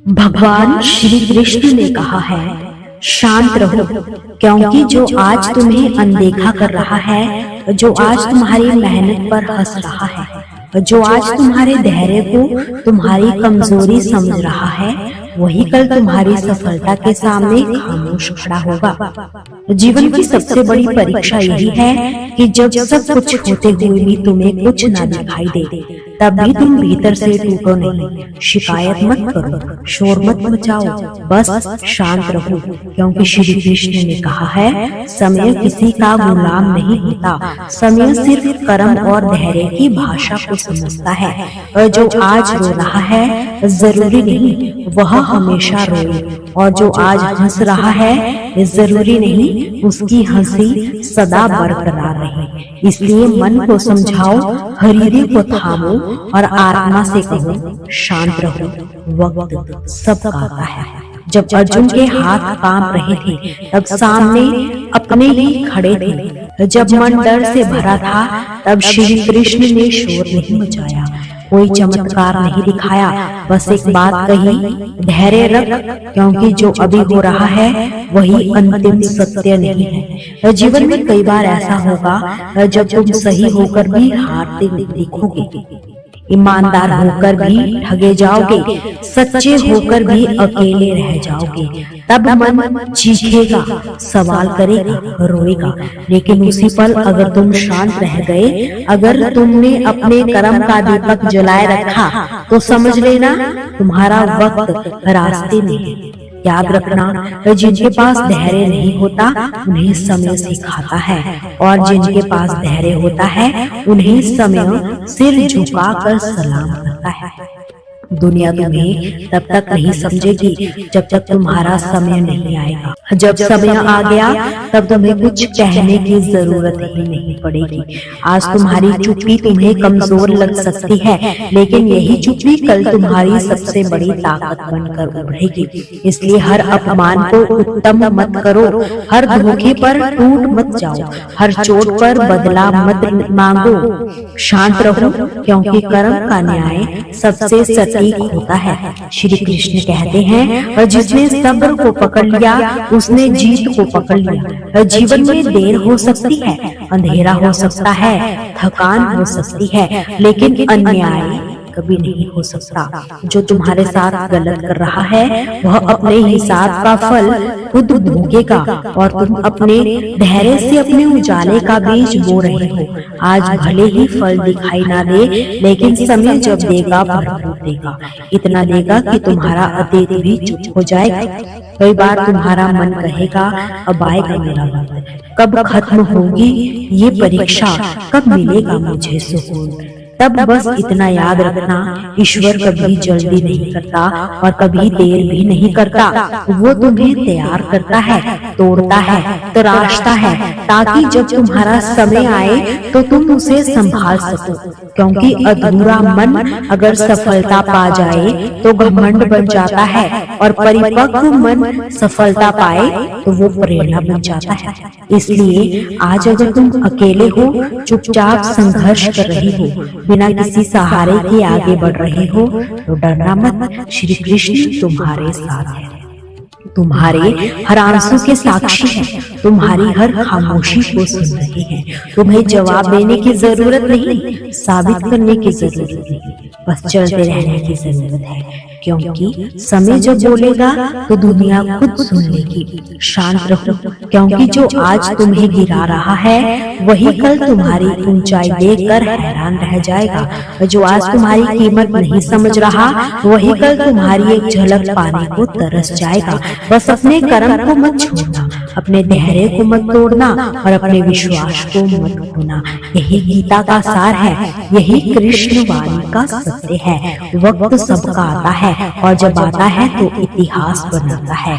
भगवान श्री कृष्ण ने कहा है, शांत रहो, क्योंकि जो आज तुम्हें अनदेखा कर रहा है, जो आज तुम्हारी मेहनत पर हंस रहा है, जो आज तुम्हारे धैर्य को तुम्हारी कमजोरी समझ रहा है, वही कल तुम्हारी सफलता के सामने खामोश खड़ा होगा। जीवन की सबसे बड़ी परीक्षा यही है कि जब सब कुछ होते हुए भी तुम्हें कुछ ना दिखाई दे, तब भी तुम भीतर से टूटो नहीं। शिकायत मत करो, शोर मत मचाओ, बस शांत रहो, क्योंकि श्री कृष्ण ने कहा है, समय किसी का गुलाम नहीं होता। समय सिर्फ कर्म और धैर्य की भाषा को समझता है। और जो आज रो रहा है, जरूरी नहीं वह हमेशा रोए, और जो आज हंस रहा है, जरूरी नहीं उसकी हंसी सदा बरकरार रहे। इसलिए मन को समझाओ, हृदय को थामो और आत्मा से कहो, शांत रहो, वक्त सब आता है। जब अर्जुन के हाथ कांप रहे थे, तब सामने अपने ही खड़े थे। जब मन डर से भरा था, तब श्री कृष्ण ने शोर नहीं मचाया, कोई चमत्कार नहीं दिखाया, बस एक बात कही, धैर्य रख, क्योंकि जो अभी हो रहा है वही अंतिम सत्य नहीं है। जीवन में कई बार ऐसा होगा जब तुम सही होकर भी हारते दिखोगे, ईमानदार होकर भी ठगे जाओगे, सच्चे होकर भी अकेले रह जाओगे। तब मन चीखेगा, सवाल करेगा, रोएगा, लेकिन उसी पल अगर तुम शांत रह गए, अगर तुमने अपने कर्म का दीपक जलाए रखा, तो समझ लेना तुम्हारा वक्त रास्ते में है। याद रखना, जिनके पास धैर्य नहीं होता उन्हें समय सिखाता है, और जिनके पास धैर्य होता है उन्हें समय सिर झुकाकर सलाम करता है। दुनिया तुम्हें तब तक नहीं समझेगी जब तक तुम्हारा समय नहीं आएगा। जब समय आ गया तब तुम्हें कुछ कहने की जरूरत ही नहीं पड़ेगी। आज तुम्हारी चुप्पी तुम्हें कमजोर लग सकती है, लेकिन यही चुप्पी कल तुम्हारी सबसे बड़ी ताकत बनकर उभरेगी। इसलिए हर अपमान को उत्तम मत करो, हर धोखे पर टूट मत जाओ, हर चोट पर बदला मत मांगो। शांत रहो, क्योंकि कर्म का न्याय सबसे सटीक होता है। श्री कृष्ण कहते हैं, और जिसने सब्र को पकड़ लिया उसने जीत को पकड़ लिया। जीवन में देर हो सकती है, अंधेरा हो सकता है, थकान हो सकती है, लेकिन अन्याय कभी नहीं हो सकता। जो तुम्हारे साथ गलत कर रहा है वह अपने हिसाब का फल खुद भोगेगा, और तुम अपने धैर्य से अपने उजाले का बीज बो रहे हो। आज भले ही फल दिखाई ना दे, लेकिन समय जब देगा भरपूर देगा, इतना देगा कि तुम्हारा अतीत भी चुप हो जाएगा। कई बार तुम्हारा मन कहेगा, अब आएगा मेरा वक्त, कब खत्म होगी ये परीक्षा, कब मिलेगा मुझे सुकून। तब बस इतना याद रखना, ईश्वर कभी जल्दी नहीं करता और कभी देर भी नहीं करता। वो तुम्हें तैयार करता है, तोड़ता है, तराशता है, ताकि जब तुम्हारा समय आए तो तुम उसे संभाल सको। क्योंकि अधूरा मन अगर सफलता पा जाए तो घमंड बन जाता है, और परिपक्व मन सफलता पाए तो वो प्रेरणा बन जाता है। इसलिए आज अगर तुम अकेले हो, चुपचाप संघर्ष कर रही हो, बिना किसी सहारे के आगे बढ़ रहे हो, तो डरना मत, श्री कृष्ण तुम्हारे साथ है। तुम्हारे हर आंसू के साक्षी हैं, तुम्हारी हर खामोशी को सुन रहे हैं। तुम्हें जवाब देने की जरूरत नहीं, साबित करने की जरूरत नहीं, बस चलते रहने की जरूरत है। क्योंकि समय जब बोलेगा तो दुनिया खुद सुन लेगी। शांत रहो, क्योंकि जो आज तुम्हें गिरा रहा है वही कल तुम्हारी ऊंचाई देखकर हैरान रह जाएगा। जो आज तुम्हारी कीमत नहीं समझ रहा वही कल तुम्हारी एक झलक पाने को तरस जाएगा। बस अपने कर्म को मत छोड़ना, अपने धैर्य को मत तोड़ना, और अपने विश्वास को मत खोना। यही गीता का सार है, यही कृष्ण वाणी का सत्य है। वक्त सबका आता है, और जब आता है तो इतिहास बनाता है।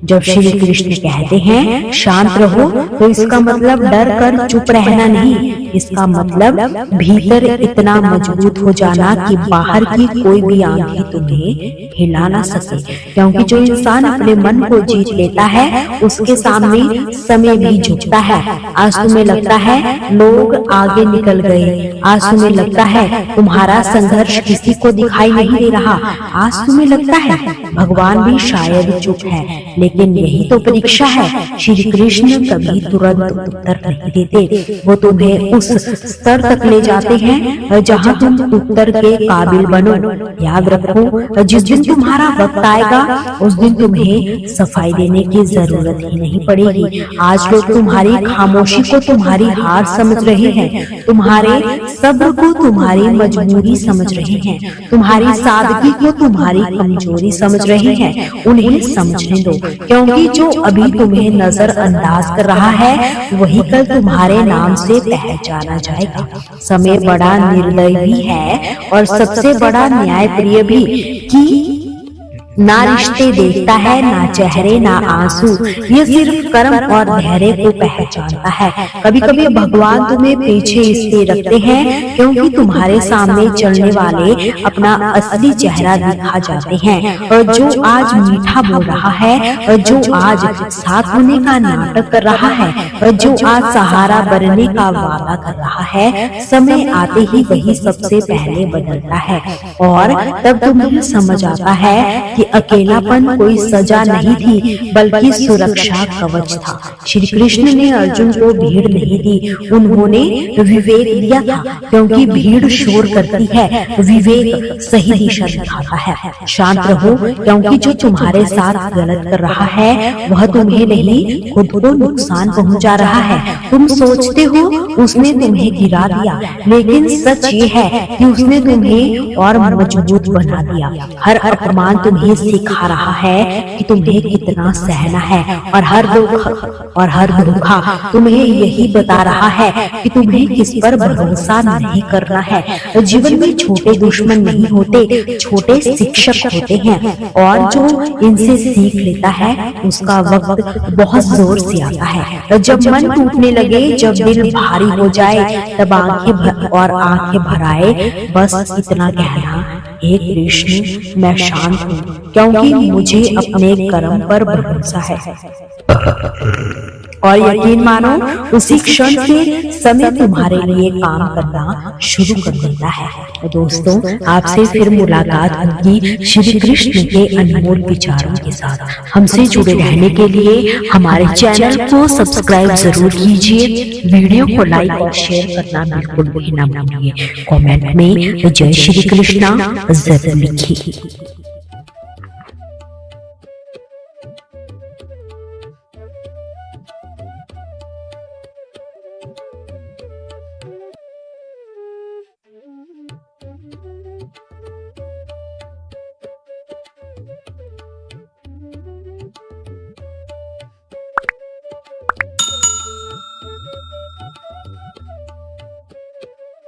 जब श्री कृष्ण कहते हैं शांत रहो, तो इसका मतलब डर कर चुप रहना नहीं, इसका मतलब भीतर इतना मजबूत हो जाना कि बाहर की कोई भी आंधी तुम्हें हिला ना सके। क्योंकि जो इंसान अपने मन को जीत लेता है उसके सामने समय भी झुकता है। आज तुम्हें लगता है लोग आगे निकल गए, आज तुम्हें लगता है तुम्हारा संघर्ष किसी को दिखाई नहीं दे रहा, आज तुम्हें लगता है भगवान भी शायद चुप है, लेकिन यही तो परीक्षा है। श्री कृष्ण कभी तुरंत उत्तर नहीं देते, वो तुम्हें उस स्तर तक ले जाते हैं जहाँ तुम उत्तर के काबिल बनो। याद रखो, जिस दिन तुम्हारा वक्त आएगा उस दिन तुम्हें सफाई देने की जरूरत ही नहीं पड़ेगी। आज लोग तुम्हारी खामोशी को तुम्हारी हार समझ रहे हैं, तुम्हारे सब्र को तुम्हारी मजबूरी समझ रहे हैं, तुम्हारी सादगी को तुम्हारी कमजोरी समझ रहे हैं। उन्हें समझने दो, क्योंकि जो अभी तुम्हें नजरअंदाज कर रहा है वही कल तुम्हारे नाम से पहचाना जाएगा। समय बड़ा निर्दयी भी है और सबसे बड़ा न्यायप्रिय भी, कि ना रिश्ते देखता है, ना चेहरे, ना आंसू, ये सिर्फ कर्म और धैर्य को पहचानता है। कभी कभी भगवान तुम्हें पीछे इसलिए रखते हैं क्योंकि तुम्हारे सामने चलने वाले अपना असली चेहरा दिखा जाते हैं। और जो आज मीठा बोल रहा है, और जो आज साथ होने का नाटक कर रहा है, और जो आज सहारा बनने का वादा कर रहा है, समय आते ही वही सबसे पहले बदलता है। और तब तुम्हें समझ आता है कि अकेलापन कोई सजा नहीं थी बल्कि सुरक्षा कवच था। श्री कृष्ण ने अर्जुन को भीड़ नहीं दी, उन्होंने विवेक दिया था, क्योंकि भीड़ शोर करती है, विवेक सही दिशा दिखाता है। शांत रहो, क्योंकि जो तुम्हारे साथ गलत कर रहा है वह तुम्हें नहीं खुद को नुकसान पहुंचा रहा है। तुम सोचते हो उसने तुम्हें गिरा दिया, लेकिन सच ये है कि उसने तुम्हें और मजबूत बना दिया। हर अपमान तुम्हें सिखा रहा है कि तुम्हें कितना सहना है, और हर धोखा तुम्हें यही बता रहा है कि तुम्हें किस पर भरोसा नहीं करना है। जीवन में छोटे दुश्मन नहीं होते, छोटे शिक्षक होते हैं, और जो इनसे सीख लेता है उसका वक्त बहुत जोर से आता है। जब मन टूटने लगे, जब दिल भारी हो जाए, तब आंखें भर आए, बस इतना कहना, हे कृष्ण मैं शांत हूँ क्योंकि मुझे अपने कर्म पर भरोसा है। और यकीन मानो उसी क्षण से समय तुम्हारे लिए काम करना शुरू कर देता है। तो दोस्तों, आपसे फिर मुलाकात होगी श्री कृष्ण के अनमोल विचारों के साथ। हमसे जुड़े रहने के लिए हमारे चैनल को सब्सक्राइब जरूर कीजिए, वीडियो को लाइक और शेयर करना बिल्कुल भी ना भूलिए। कमेंट में जय श्री कृष्णा जरूर लिखिए।